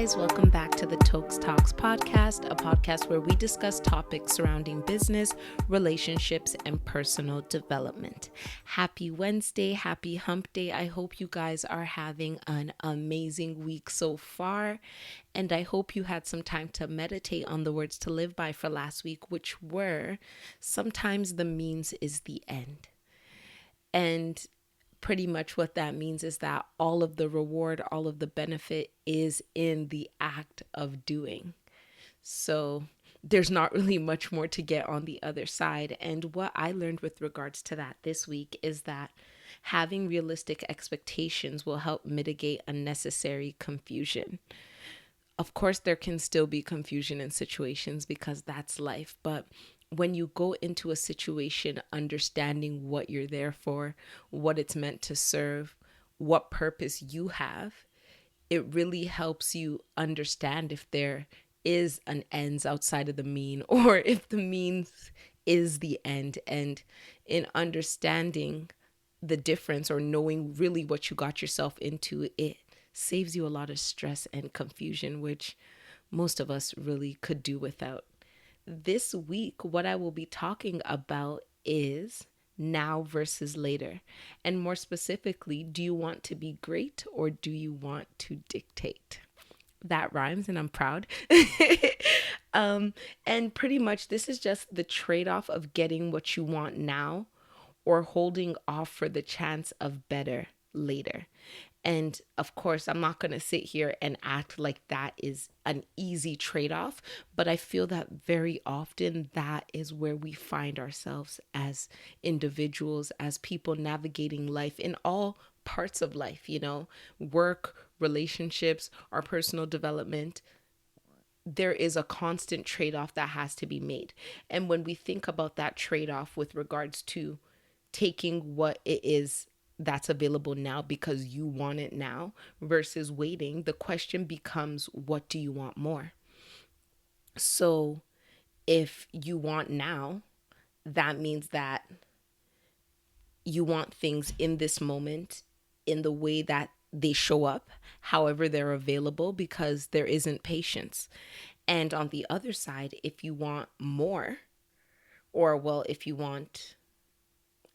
guys, welcome back to the Toks Talks podcast, a podcast where we discuss topics surrounding business, relationships, and personal development. Happy Wednesday, happy hump day. I hope you guys are having an amazing week so far, and I hope you had some time to meditate on the words to live by for last week, which were, sometimes the means is the end. And pretty much what that means is that all of the reward, all of the benefit is in the act of doing. So there's not really much more to get on the other side. And what I learned with regards to that this week is that having realistic expectations will help mitigate unnecessary confusion. Of course, there can still be confusion in situations because that's life, but when you go into a situation understanding what you're there for, what it's meant to serve, what purpose you have, it really helps you understand if there is an ends outside of the mean or if the means is the end. And in understanding the difference or knowing really what you got yourself into, it saves you a lot of stress and confusion, which most of us really could do without. This week, what I will be talking about is now versus later. And more specifically, do you want to be great or do you want to dictate? That rhymes and I'm proud. And pretty much this is just the trade-off of getting what you want now or holding off for the chance of better later. And of course, I'm not going to sit here and act like that is an easy trade-off, but I feel that very often that is where we find ourselves as individuals, as people navigating life in all parts of life, work, relationships, our personal development. There is a constant trade-off that has to be made. And when we think about that trade-off with regards to taking what it is that's available now because you want it now versus waiting, the question becomes, what do you want more? So if you want now, that means that you want things in this moment in the way that they show up, however they're available, because there isn't patience. And on the other side, if you want more, or if you want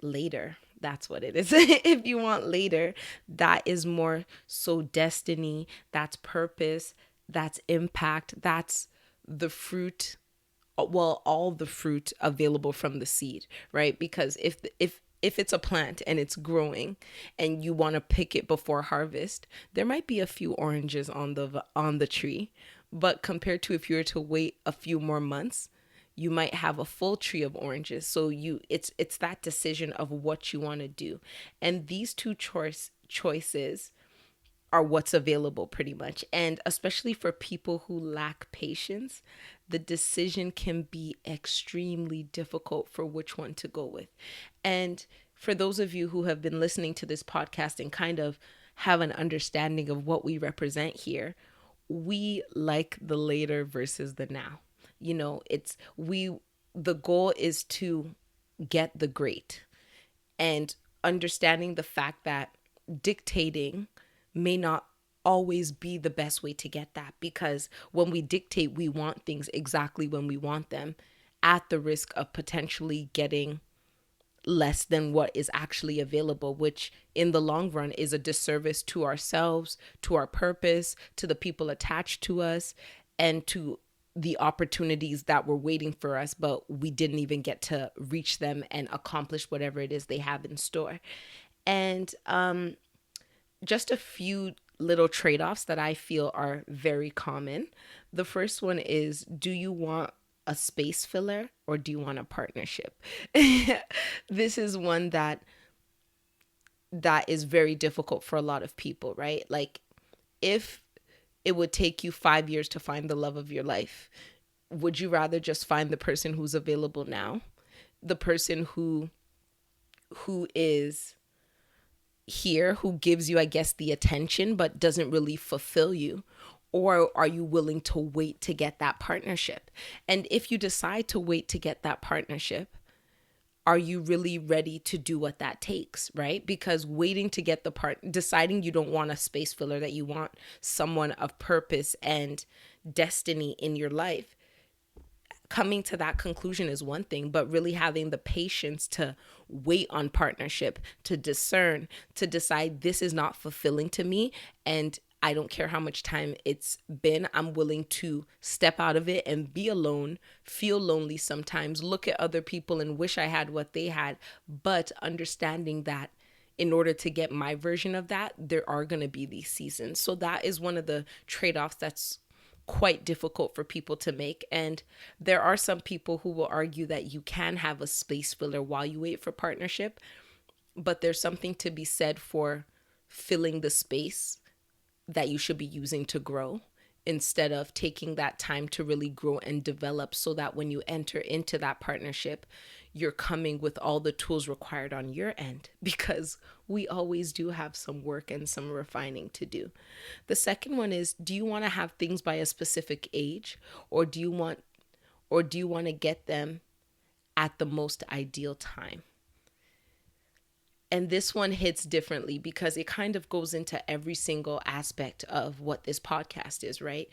later, that's what it is. If you want later, that is more so destiny, that's purpose, that's impact, that's the fruit, all the fruit available from the seed, right? Because if it's a plant and it's growing and you want to pick it before harvest, there might be a few oranges on the tree, but compared to if you were to wait a few more months, you might have a full tree of oranges. So it's that decision of what you want to do. And these two choices are what's available pretty much. And especially for people who lack patience, the decision can be extremely difficult for which one to go with. And for those of you who have been listening to this podcast and kind of have an understanding of what we represent here, we like the later versus the now. The goal is to get the great, and understanding the fact that dictating may not always be the best way to get that, because when we dictate, we want things exactly when we want them at the risk of potentially getting less than what is actually available, which in the long run is a disservice to ourselves, to our purpose, to the people attached to us, and to the opportunities that were waiting for us, but we didn't even get to reach them and accomplish whatever it is they have in store. And just a few little trade-offs that I feel are very common. The first one is, do you want a space filler or do you want a partnership? This is one that is very difficult for a lot of people, right? Like, if it would take you 5 years to find the love of your life, would you rather just find the person who's available now, the person who is here, who gives you, I guess, the attention but doesn't really fulfill you? Or are you willing to wait to get that partnership? And if you decide to wait to get that partnership, are you really ready to do what that takes, right? Because waiting to get the part, deciding you don't want a space filler, that you want someone of purpose and destiny in your life, coming to that conclusion is one thing, but really having the patience to wait on partnership, to discern, to decide this is not fulfilling to me, and I don't care how much time it's been, I'm willing to step out of it and be alone, feel lonely sometimes, look at other people and wish I had what they had, but understanding that in order to get my version of that, there are going to be these seasons. So that is one of the trade-offs that's quite difficult for people to make. And there are some people who will argue that you can have a space filler while you wait for partnership, but there's something to be said for filling the space that you should be using to grow, instead of taking that time to really grow and develop, so that when you enter into that partnership, you're coming with all the tools required on your end, because we always do have some work and some refining to do. The second one is, do you want to have things by a specific age, or do you want to get them at the most ideal time? And this one hits differently because it kind of goes into every single aspect of what this podcast is, right?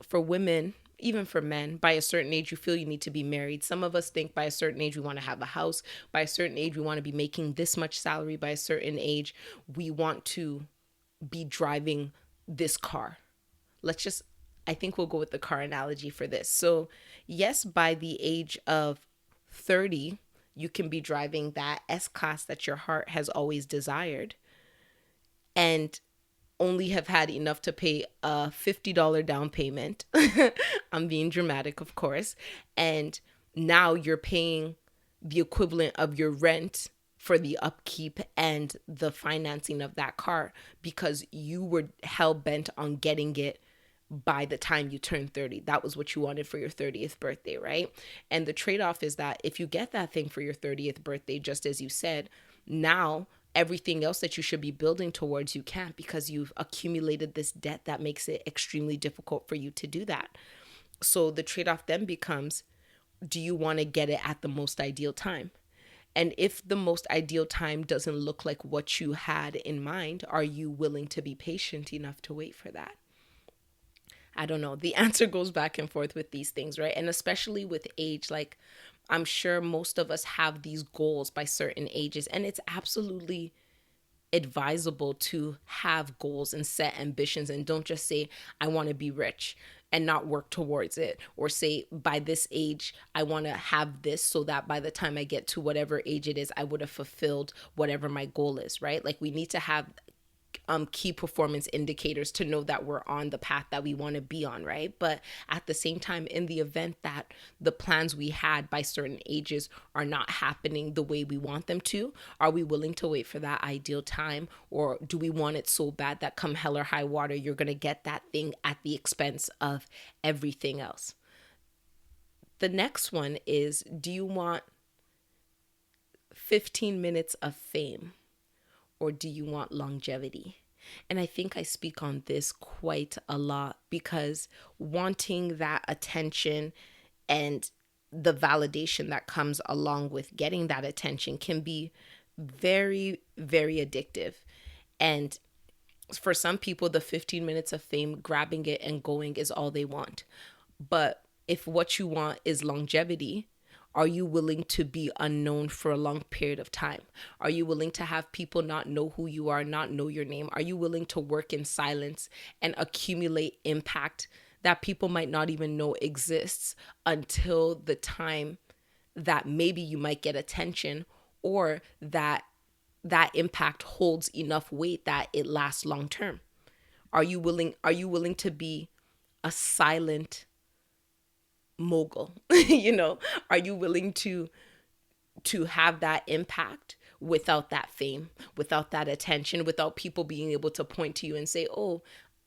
For women, even for men, by a certain age, you feel you need to be married. Some of us think by a certain age, we want to have a house. By a certain age, we want to be making this much salary. By a certain age, we want to be driving this car. I think we'll go with the car analogy for this. So yes, by the age of 30, you can be driving that S-Class that your heart has always desired, and only have had enough to pay a $50 down payment. I'm being dramatic, of course. And now you're paying the equivalent of your rent for the upkeep and the financing of that car, because you were hell bent on getting it by the time you turn 30. That was what you wanted for your 30th birthday, right? And the trade-off is that if you get that thing for your 30th birthday, just as you said, now everything else that you should be building towards, you can't, because you've accumulated this debt that makes it extremely difficult for you to do that. So the trade-off then becomes, do you want to get it at the most ideal time? And if the most ideal time doesn't look like what you had in mind, are you willing to be patient enough to wait for that? I don't know. The answer goes back and forth with these things, right? And especially with age, like, I'm sure most of us have these goals by certain ages, and it's absolutely advisable to have goals and set ambitions, and don't just say, I want to be rich and not work towards it, or say, by this age, I want to have this so that by the time I get to whatever age it is, I would have fulfilled whatever my goal is, right? Like, we need to have key performance indicators to know that we're on the path that we want to be on, right? But at the same time, in the event that the plans we had by certain ages are not happening the way we want them to, are we willing to wait for that ideal time? Or do we want it so bad that come hell or high water, you're going to get that thing at the expense of everything else? The next one is, do you want 15 minutes of fame, or do you want longevity? And I think I speak on this quite a lot, because wanting that attention and the validation that comes along with getting that attention can be very, very addictive. And for some people, the 15 minutes of fame, grabbing it and going, is all they want. But if what you want is longevity, are you willing to be unknown for a long period of time? Are you willing to have people not know who you are, not know your name? Are you willing to work in silence and accumulate impact that people might not even know exists until the time that maybe you might get attention, or that impact holds enough weight that it lasts long term? Are you willing to be a silent mogul? Are you willing to have that impact without that fame, without that attention, without people being able to point to you and say, oh,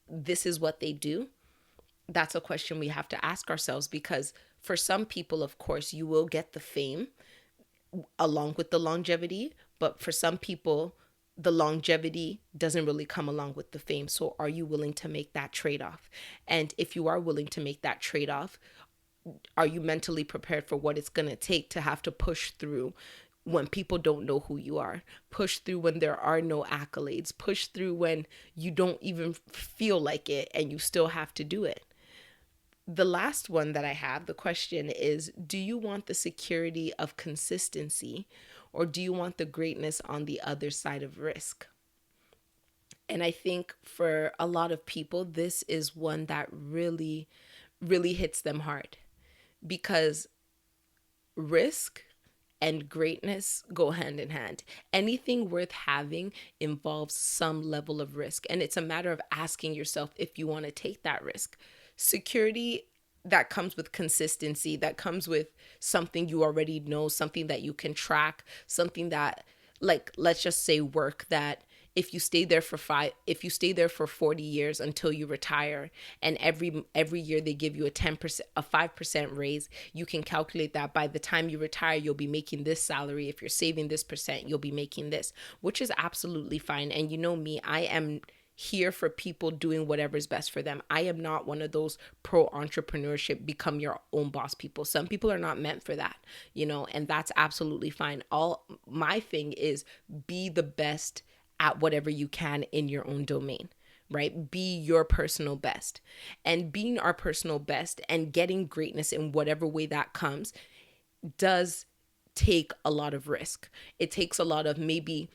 this is what they do? That's a question we have to ask ourselves, because for some people, of course, you will get the fame along with the longevity, but for some people, the longevity doesn't really come along with the fame. So are you willing to make that trade-off? And if you are willing to make that trade-off, are you mentally prepared for what it's going to take to have to push through when people don't know who you are, push through when there are no accolades, push through when you don't even feel like it and you still have to do it? The last one that I have, the question is, do you want the security of consistency, or do you want the greatness on the other side of risk? And I think for a lot of people, this is one that really, really hits them hard, because risk and greatness go hand in hand. Anything worth having involves some level of risk. And it's a matter of asking yourself if you want to take that risk. Security that comes with consistency, that comes with something you already know, something that you can track, something that, like, let's just say work, that if you stay there for 40 years until you retire, and every year they give you a 10%, a 5% raise, you can calculate that by the time you retire you'll be making this salary. If you're saving this percent, you'll be making this, which is absolutely fine. And you know me, I am here for people doing whatever's best for them. I am not one of those pro entrepreneurship, become your own boss people. Some people are not meant for that, and that's absolutely fine. All my thing is, be the best at whatever you can in your own domain, right? Be your personal best. And being our personal best and getting greatness in whatever way that comes does take a lot of risk. It takes a lot of maybe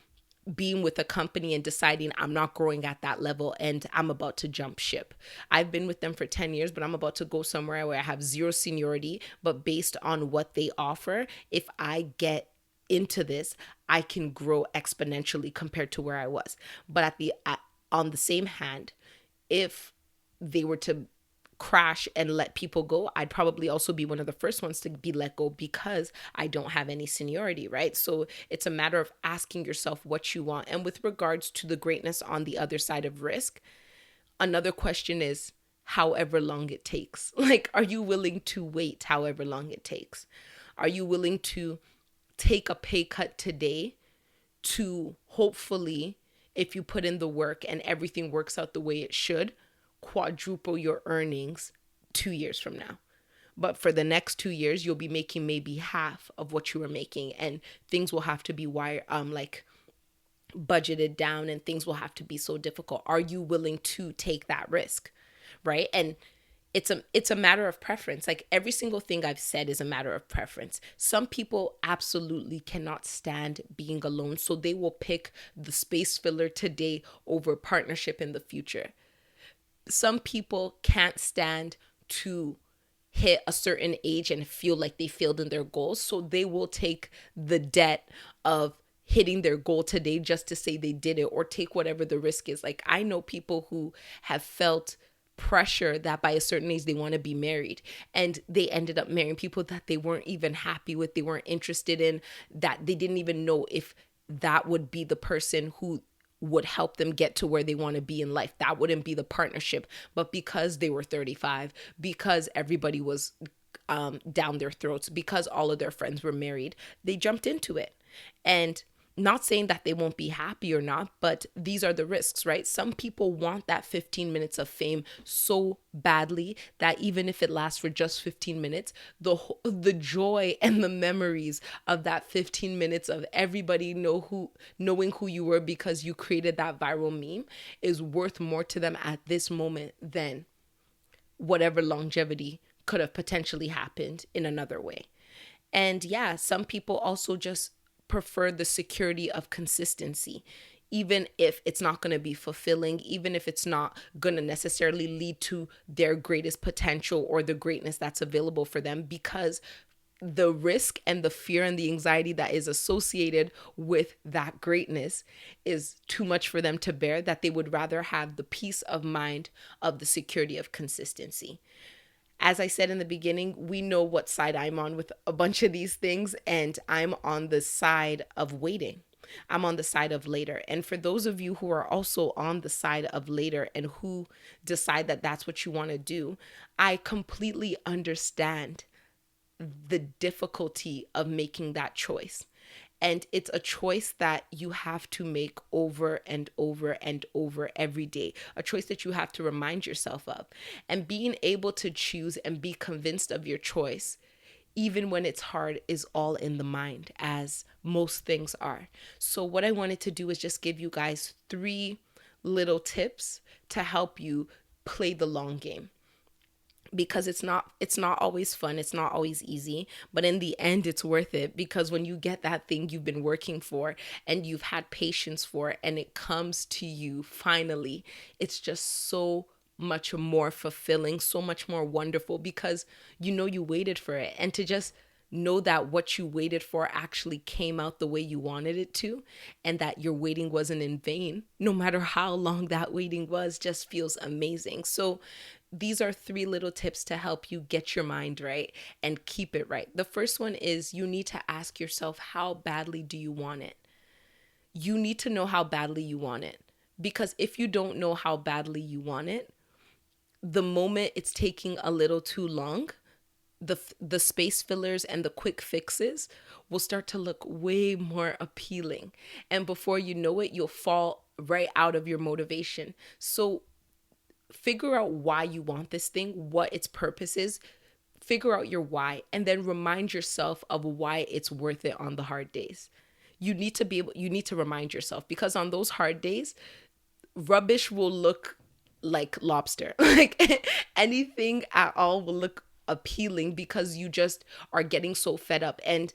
being with a company and deciding I'm not growing at that level and I'm about to jump ship. I've been with them for 10 years, but I'm about to go somewhere where I have zero seniority, but based on what they offer, if I get into this, I can grow exponentially compared to where I was. But on the same hand, if they were to crash and let people go, I'd probably also be one of the first ones to be let go, because I don't have any seniority, right? So it's a matter of asking yourself what you want. And with regards to the greatness on the other side of risk, another question is however long it takes. Like, are you willing to wait however long it takes? Are you willing to take a pay cut today to hopefully, if you put in the work and everything works out the way it should, quadruple your earnings 2 years from now? But for the next 2 years, you'll be making maybe half of what you were making, and things will have to be budgeted down, and things will have to be so difficult. Are you willing to take that risk, right? And it's a matter of preference. Like, every single thing I've said is a matter of preference. Some people absolutely cannot stand being alone, so they will pick the space filler today over partnership in the future. Some people can't stand to hit a certain age and feel like they failed in their goals, so they will take the debt of hitting their goal today just to say they did it, or take whatever the risk is. Like, I know people who have felt pressure that by a certain age they want to be married, and they ended up marrying people that they weren't even happy with, they weren't interested in, that they didn't even know if that would be the person who would help them get to where they want to be in life. That wouldn't be the partnership. But because they were 35, because everybody was down their throats, because all of their friends were married, they jumped into it. And not saying that they won't be happy or not, but these are the risks, right? Some people want that 15 minutes of fame so badly that even if it lasts for just 15 minutes, the joy and the memories of that 15 minutes of everybody knowing who you were because you created that viral meme is worth more to them at this moment than whatever longevity could have potentially happened in another way. And yeah, some people also just prefer the security of consistency, even if it's not going to be fulfilling, even if it's not going to necessarily lead to their greatest potential or the greatness that's available for them, because the risk and the fear and the anxiety that is associated with that greatness is too much for them to bear, that they would rather have the peace of mind of the security of consistency. As I said in the beginning, we know what side I'm on with a bunch of these things, and I'm on the side of waiting. I'm on the side of later. And for those of you who are also on the side of later and who decide that that's what you want to do, I completely understand the difficulty of making that choice. And it's a choice that you have to make over and over and over every day, a choice that you have to remind yourself of. And being able to choose and be convinced of your choice, even when it's hard, is all in the mind, as most things are. So, what I wanted to do is just give you guys three little tips to help you play the long game, because it's not always fun, it's not always easy, but in the end it's worth it, because when you get that thing you've been working for and you've had patience for, and it comes to you finally, it's just so much more fulfilling, so much more wonderful, because you know you waited for it. And to just know that what you waited for actually came out the way you wanted it to, and that your waiting wasn't in vain, no matter how long that waiting was, just feels amazing. So these are three little tips to help you get your mind right and keep it right. The first one is, you need to ask yourself, how badly do you want it? You need to know how badly you want it, because if you don't know how badly you want it, the moment it's taking a little too long, the space fillers and the quick fixes will start to look way more appealing, and before you know it, you'll fall right out of your motivation. So figure out why you want this thing, what its purpose is. Figure out your why, and then remind yourself of why it's worth it on the hard days. You need to remind yourself, because on those hard days, rubbish will look like lobster. Like anything at all will look appealing, because you just are getting so fed up, and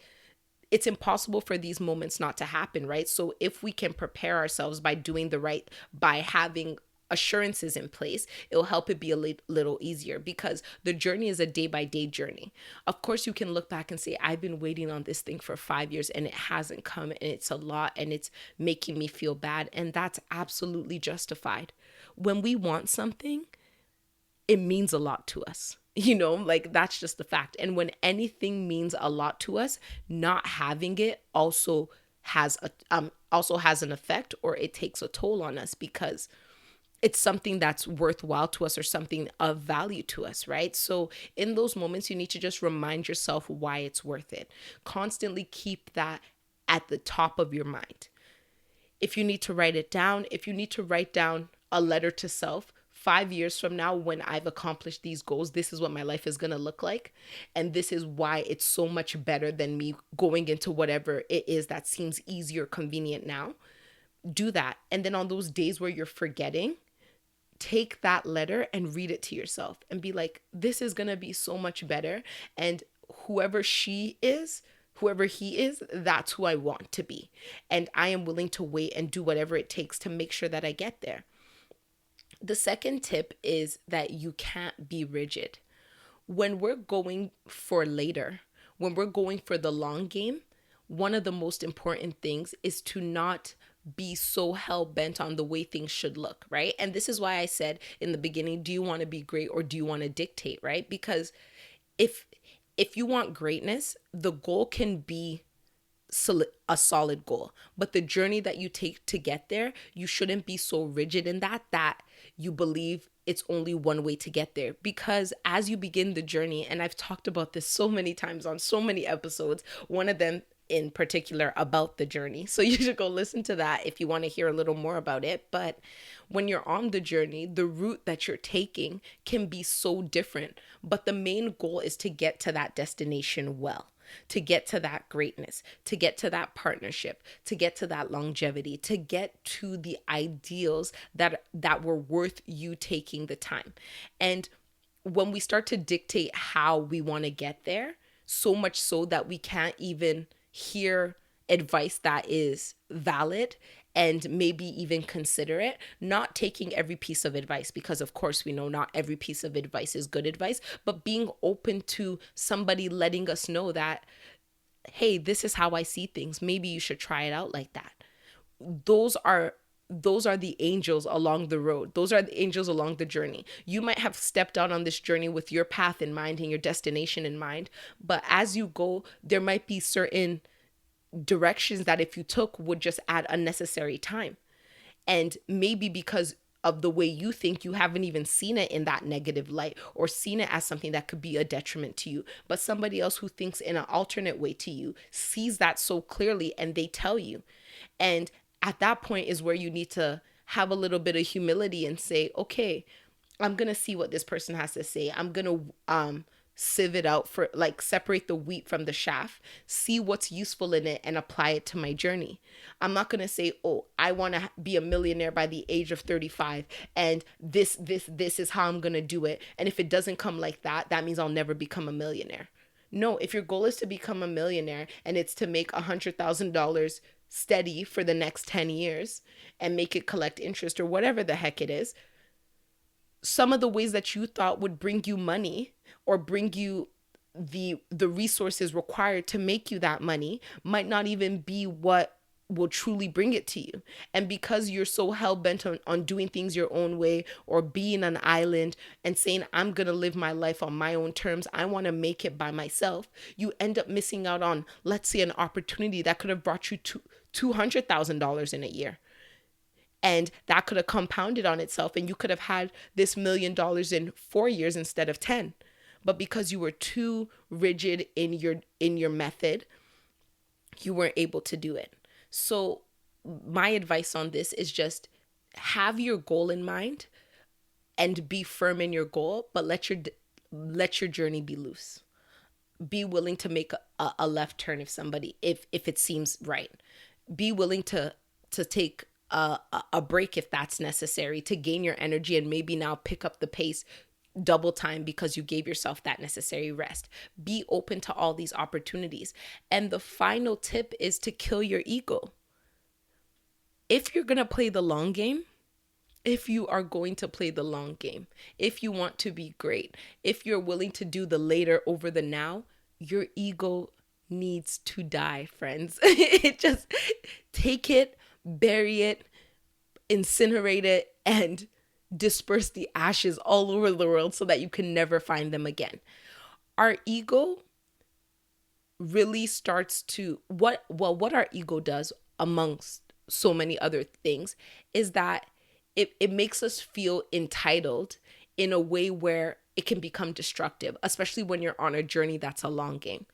it's impossible for these moments not to happen, right? So if we can prepare ourselves by doing the right, by having assurances in place, it'll help it be a little easier, because the journey is a day by day journey. Of course, you can look back and say, I've been waiting on this thing for 5 years and it hasn't come, and it's a lot and it's making me feel bad. And that's absolutely justified. When we want something, it means a lot to us. Like that's just the fact. And when anything means a lot to us, not having it also has an effect, or it takes a toll on us, because it's something that's worthwhile to us or something of value to us, right? So in those moments, you need to just remind yourself why it's worth it. Constantly keep that at the top of your mind. If you need to write it down, if you need to write down a letter to self, 5 years from now, when I've accomplished these goals, this is what my life is going to look like. And this is why it's so much better than me going into whatever it is that seems easy or convenient now. Do that. And then on those days where you're forgetting, take that letter and read it to yourself and be like, this is going to be so much better. And whoever she is, whoever he is, that's who I want to be. And I am willing to wait and do whatever it takes to make sure that I get there. The second tip is that you can't be rigid. When we're going for later, when we're going for the long game, one of the most important things is to not be so hell bent on the way things should look, right? And this is why I said in the beginning, do you want to be great or do you want to dictate, right? Because if you want greatness, the goal can be a solid goal, but the journey that you take to get there, you shouldn't be so rigid in that you believe it's only one way to get there. Because as you begin the journey, and I've talked about this so many times on so many episodes, one of them in particular about the journey, so you should go listen to that if you want to hear a little more about it. But when you're on the journey, the route that you're taking can be so different, but the main goal is to get to that destination well, to get to that greatness, to get to that partnership, to get to that longevity, to get to the ideals that were worth you taking the time. And when we start to dictate how we want to get there, so much so that we can't even hear advice that is valid and maybe even consider it, not taking every piece of advice, because of course we know not every piece of advice is good advice, but being open to somebody letting us know that, hey, this is how I see things. Maybe you should try it out like that. Those are the angels along the road. Those are the angels along the journey. You might have stepped out on this journey with your path in mind and your destination in mind, but as you go, there might be certain directions that if you took would just add unnecessary time. And maybe because of the way you think, you haven't even seen it in that negative light or seen it as something that could be a detriment to you. But somebody else who thinks in an alternate way to you sees that so clearly and they tell you. And at that point is where you need to have a little bit of humility and say, okay, I'm going to see what this person has to say. I'm going to sieve it out, for like separate the wheat from the chaff, see what's useful in it and apply it to my journey. I'm not going to say, oh, I want to be a millionaire by the age of 35 and this is how I'm going to do it. And if it doesn't come like that, that means I'll never become a millionaire. No, if your goal is to become a millionaire and it's to make $100,000 steady for the next 10 years and make it collect interest or whatever the heck it is, some of the ways that you thought would bring you money or bring you the resources required to make you that money might not even be what will truly bring it to you. And because you're so hell-bent on doing things your own way or being an island and saying, I'm going to live my life on my own terms, I want to make it by myself, you end up missing out on, let's say, an opportunity that could have brought you to $200,000 in a year. And that could have compounded on itself and you could have had this $1,000,000 in 4 years instead of 10. But because you were too rigid in your method, you weren't able to do it. So my advice on this is just have your goal in mind and be firm in your goal, but let your journey be loose. Be willing to make a left turn if it seems right. Be willing to take a break if that's necessary to gain your energy and maybe now pick up the pace double time because you gave yourself that necessary rest. Be open to all these opportunities. And the final tip is to kill your ego. If you're going to play the long game, if you are going to play the long game, if you want to be great, if you're willing to do the later over the now, your ego needs to die, friends. It just take it, bury it, incinerate it, and disperse the ashes all over the world so that you can never find them again. Our ego really starts to what our ego does amongst so many other things is that it makes us feel entitled in a way where it can become destructive, especially when you're on a journey that's a long game.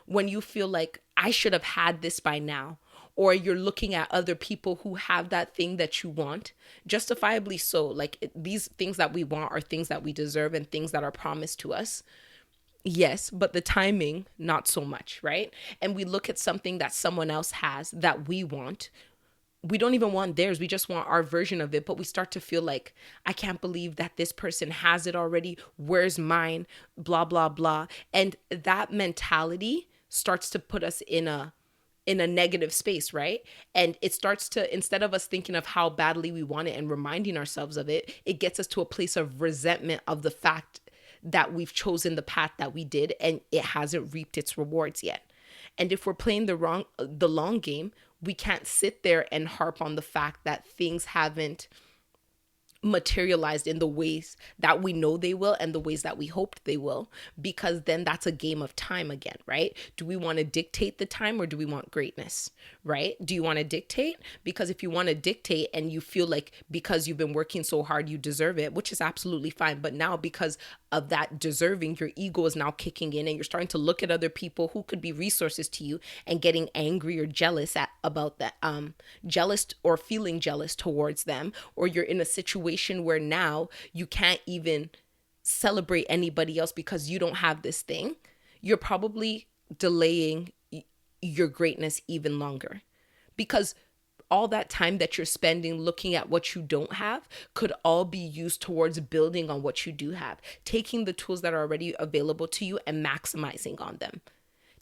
When you feel like I should have had this by now, or you're looking at other people who have that thing that you want, justifiably so. Like these things that we want are things that we deserve and things that are promised to us. Yes, but the timing, not so much, right? And we look at something that someone else has that we want. We don't even want theirs. We just want our version of it. But we start to feel like, I can't believe that this person has it already. Where's mine? Blah, blah, blah. And that mentality starts to put us in a negative space, right? And it starts to, instead of us thinking of how badly we want it and reminding ourselves of it, it gets us to a place of resentment of the fact that we've chosen the path that we did and it hasn't reaped its rewards yet. And if we're playing the long game, we can't sit there and harp on the fact that things haven't materialized in the ways that we know they will and the ways that we hoped they will, because then that's a game of time again, right? Do we want to dictate the time or do we want greatness, right? Do you want to dictate? Because if you want to dictate and you feel like because you've been working so hard, you deserve it, which is absolutely fine. But now because of that deserving, your ego is now kicking in and you're starting to look at other people who could be resources to you and getting angry or jealous about that, jealous or feeling jealous towards them, or you're in a situation where now you can't even celebrate anybody else because you don't have this thing, you're probably delaying your greatness even longer. Because all that time that you're spending looking at what you don't have could all be used towards building on what you do have, taking the tools that are already available to you and maximizing on them.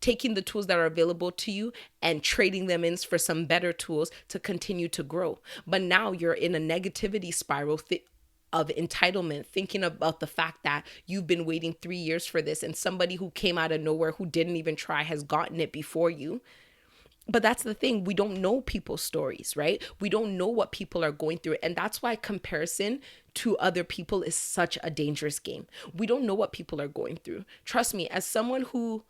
Taking the tools that are available to you and trading them in for some better tools to continue to grow. But now you're in a negativity spiral of entitlement, thinking about the fact that you've been waiting 3 years for this and somebody who came out of nowhere who didn't even try has gotten it before you. But that's the thing. We don't know people's stories, right? We don't know what people are going through. And that's why comparison to other people is such a dangerous game. We don't know what people are going through. Trust me, as someone who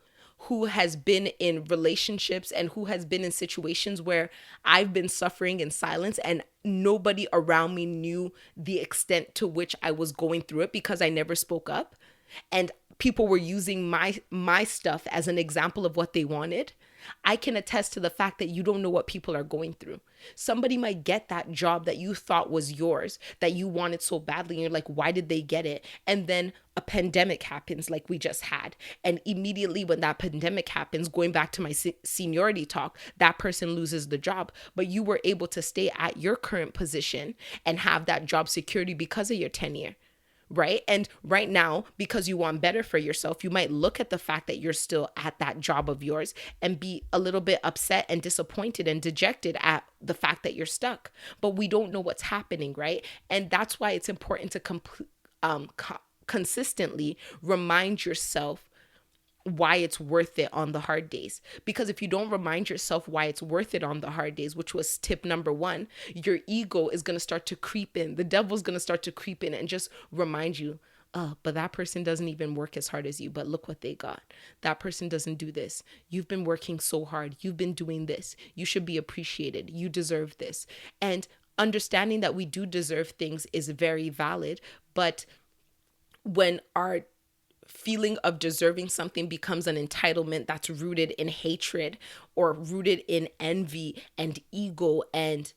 who has been in relationships and who has been in situations where I've been suffering in silence and nobody around me knew the extent to which I was going through it because I never spoke up. And people were using my stuff as an example of what they wanted. I can attest to the fact that you don't know what people are going through. Somebody might get that job that you thought was yours, that you wanted so badly, and you're like, why did they get it? And then a pandemic happens like we just had. And immediately when that pandemic happens, going back to my seniority talk, that person loses the job. But you were able to stay at your current position and have that job security because of your tenure. Right. And right now, because you want better for yourself, you might look at the fact that you're still at that job of yours and be a little bit upset and disappointed and dejected at the fact that you're stuck. But we don't know what's happening. Right. And that's why it's important to consistently remind yourself why it's worth it on the hard days. Because if you don't remind yourself why it's worth it on the hard days, which was tip number one, your ego is going to start to creep in. The devil's going to start to creep in and just remind you, oh, but that person doesn't even work as hard as you, but look what they got. That person doesn't do this. You've been working so hard. You've been doing this. You should be appreciated. You deserve this. And understanding that we do deserve things is very valid. But when our feeling of deserving something becomes an entitlement that's rooted in hatred or rooted in envy and ego and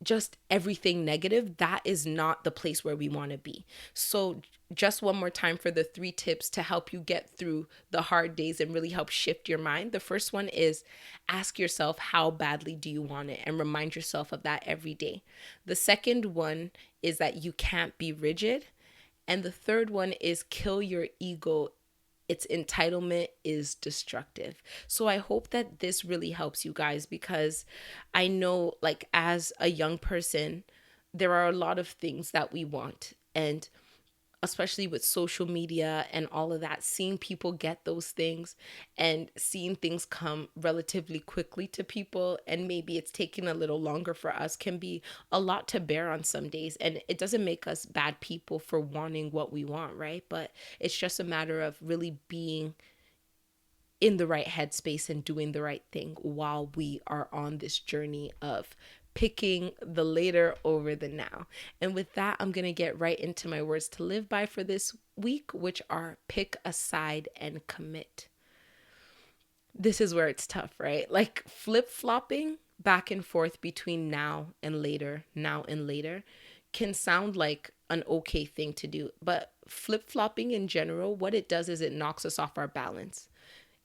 just everything negative, that is not the place where we want to be. So just one more time for the 3 tips to help you get through the hard days and really help shift your mind. The first one is ask yourself, how badly do you want it? And remind yourself of that every day. The second one is that you can't be rigid. And the third one is kill your ego. Its entitlement is destructive. So I hope that this really helps you guys, because I know, like, as a young person, there are a lot of things that we want. And especially with social media and all of that, seeing people get those things and seeing things come relatively quickly to people, and maybe it's taking a little longer for us, can be a lot to bear on some days. And it doesn't make us bad people for wanting what we want, right? But it's just a matter of really being in the right headspace and doing the right thing while we are on this journey of picking the later over the now. And with that, I'm going to get right into my words to live by for this week, which are pick a side and commit. This is where it's tough, right? Like flip-flopping back and forth between now and later can sound like an okay thing to do. But flip-flopping in general, what it does is it knocks us off our balance.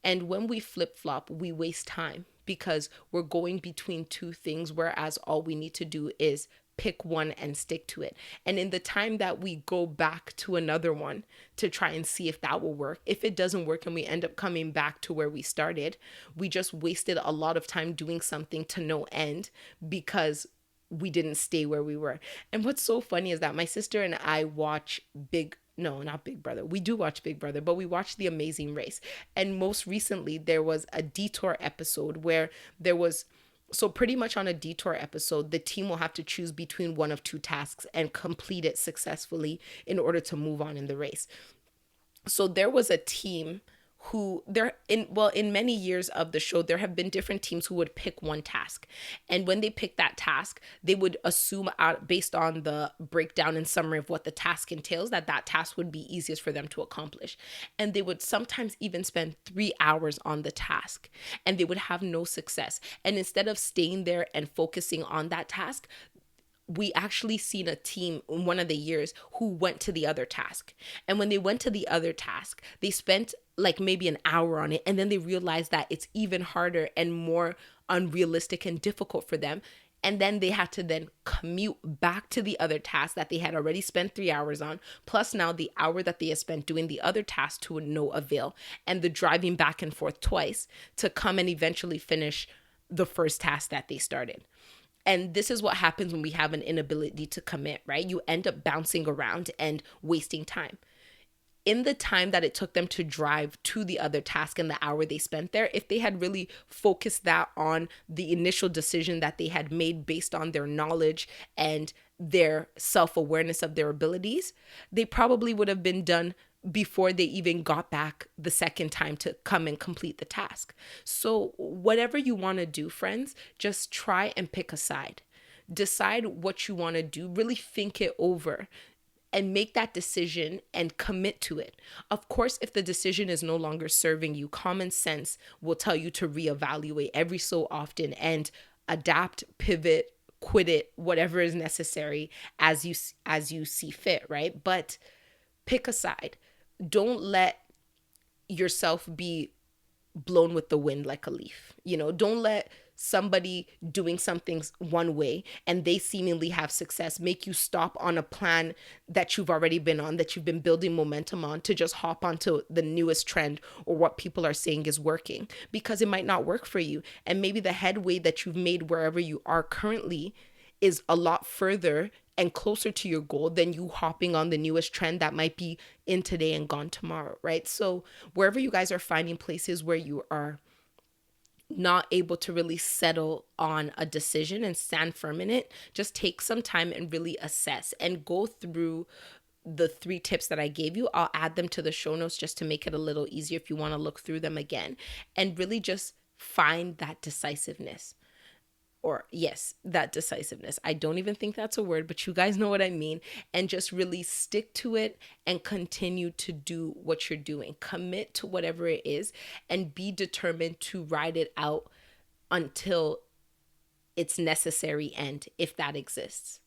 And when we flip-flop, we waste time because we're going between two things, whereas all we need to do is pick one and stick to it. And in the time that we go back to another one to try and see if that will work, if it doesn't work and we end up coming back to where we started, we just wasted a lot of time doing something to no end because we didn't stay where we were. And what's so funny is that my sister and I watch not Big Brother. We do watch Big Brother, but we watch The Amazing Race. And most recently, there was a detour episode where so pretty much on a detour episode, the team will have to choose between one of 2 tasks and complete it successfully in order to move on in the race. So there was a team who in many years of the show, there have been different teams who would pick one task. And when they pick that task, they would assume based on the breakdown and summary of what the task entails, that task would be easiest for them to accomplish. And they would sometimes even spend 3 hours on the task and they would have no success. And instead of staying there and focusing on that task, we actually seen a team in one of the years who went to the other task. And when they went to the other task, they spent like maybe an hour on it. And then they realized that it's even harder and more unrealistic and difficult for them. And then they had to then commute back to the other task that they had already spent 3 hours on, plus now the hour that they had spent doing the other task to no avail, and the driving back and forth twice to come and eventually finish the first task that they started. And this is what happens when we have an inability to commit, right? You end up bouncing around and wasting time. In the time that it took them to drive to the other task and the hour they spent there, if they had really focused that on the initial decision that they had made based on their knowledge and their self-awareness of their abilities, they probably would have been done before they even got back the second time to come and complete the task. So, whatever you want to do, friends, just try and pick a side. Decide what you want to do, really think it over and make that decision and commit to it. Of course, if the decision is no longer serving you, common sense will tell you to reevaluate every so often and adapt, pivot, quit it, whatever is necessary as you see fit, right? But pick a side. Don't let yourself be blown with the wind like a leaf. Don't let somebody doing something one way and they seemingly have success make you stop on a plan that you've already been on, that you've been building momentum on, to just hop onto the newest trend or what people are saying is working, because it might not work for you. And maybe the headway that you've made wherever you are currently is a lot further and closer to your goal than you hopping on the newest trend that might be in today and gone tomorrow, right? So wherever you guys are finding places where you are not able to really settle on a decision and stand firm in it, just take some time and really assess and go through the 3 tips that I gave you. I'll add them to the show notes just to make it a little easier if you want to look through them again, and really just find that decisiveness. Or yes, that decisiveness. I don't even think that's a word, but you guys know what I mean. And just really stick to it and continue to do what you're doing. Commit to whatever it is and be determined to ride it out until its necessary end, if that exists.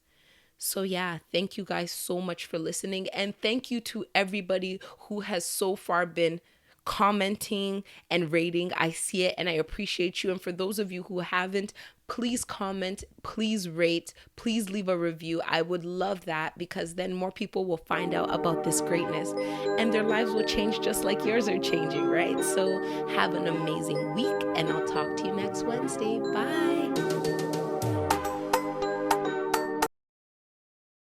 So yeah, thank you guys so much for listening. And thank you to everybody who has so far been commenting and rating. I see it and I appreciate you. And for those of you who haven't, please comment, please rate, please leave a review. I would love that, because then more people will find out about this greatness and their lives will change just like yours are changing, right? So have an amazing week and I'll talk to you next Wednesday. Bye.